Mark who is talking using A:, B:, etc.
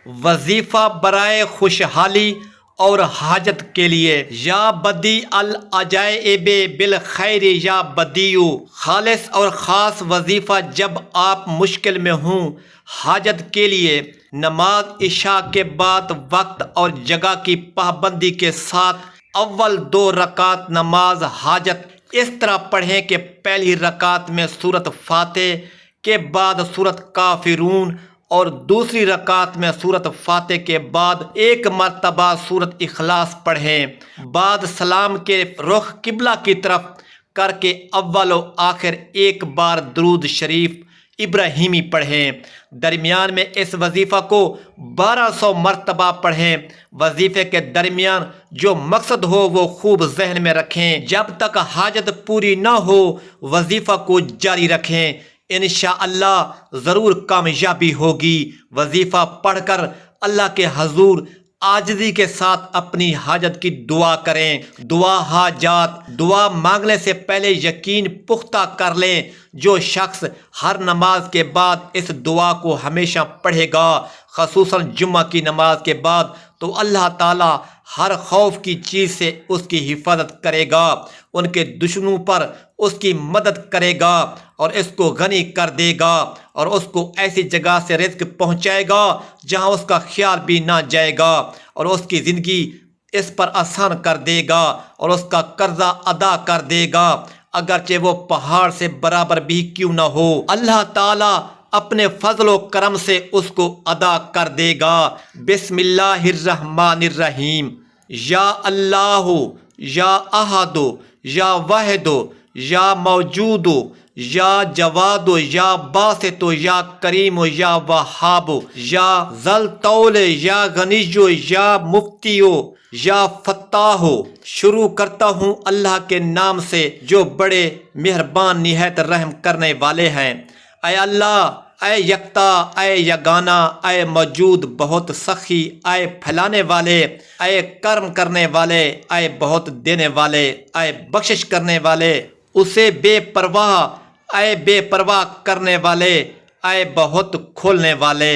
A: وظیفہ برائے خوشحالی اور حاجت کے لیے۔ یا بدی العجائب بالخیر یا بدیو، خالص اور خاص وظیفہ جب آپ مشکل میں ہوں حاجت کے لیے۔ نماز عشاء کے بعد وقت اور جگہ کی پابندی کے ساتھ اول 2 رکعت نماز حاجت اس طرح پڑھیں کہ پہلی رکعت میں سورۃ فاتح کے بعد سورۃ کافرون اور دوسری رکعت میں سورۃ فاتح کے بعد 1 مرتبہ سورۃ اخلاص پڑھیں۔ بعد سلام کے رخ قبلہ کی طرف کر کے اول و آخر 1 بار درود شریف ابراہیمی پڑھیں۔ درمیان میں اس وظیفہ کو 1200 مرتبہ پڑھیں۔ وظیفے کے درمیان جو مقصد ہو وہ خوب ذہن میں رکھیں۔ جب تک حاجت پوری نہ ہو وظیفہ کو جاری رکھیں، انشاءاللہ ضرور کامیابی ہوگی۔ وظیفہ پڑھ کر اللہ کے حضور عاجزی کے ساتھ اپنی حاجت کی دعا کریں۔ دعا مانگنے سے پہلے یقین پختہ کر لیں۔ جو شخص ہر نماز کے بعد اس دعا کو ہمیشہ پڑھے گا، خصوصاً جمعہ کی نماز کے بعد، تو اللہ تعالیٰ ہر خوف کی چیز سے اس کی حفاظت کرے گا، ان کے دشمنوں پر اس کی مدد کرے گا اور اس کو غنی کر دے گا، اور اس کو ایسی جگہ سے رزق پہنچائے گا جہاں اس کا خیال بھی نہ جائے گا، اور اس کی زندگی اس پر آسان کر دے گا اور اس کا قرضہ ادا کر دے گا، اگرچہ وہ پہاڑ سے برابر بھی کیوں نہ ہو۔ اللہ تعالیٰ اپنے فضل و کرم سے اس کو ادا کر دے گا۔ بسم اللہ الرحمن الرحیم۔ یا اللہ، یا احد، یا واحد، یا موجود، یا جواد، یا باسط، یا کریم، یا وہاب، یا ذل طول، یا غنی، یا مفتی، یا فتاح۔ شروع کرتا ہوں اللہ کے نام سے جو بڑے مہربان نہایت رحم کرنے والے ہیں۔ اے اللہ، اے یکتا، اے یگانہ، اے موجود، بہت سخی، اے پھیلانے والے، اے کرم کرنے والے، اے بہت دینے والے، اے بخشش کرنے والے، اسے بے پرواہ، اے بے پرواہ کرنے والے، اے بہت کھولنے والے۔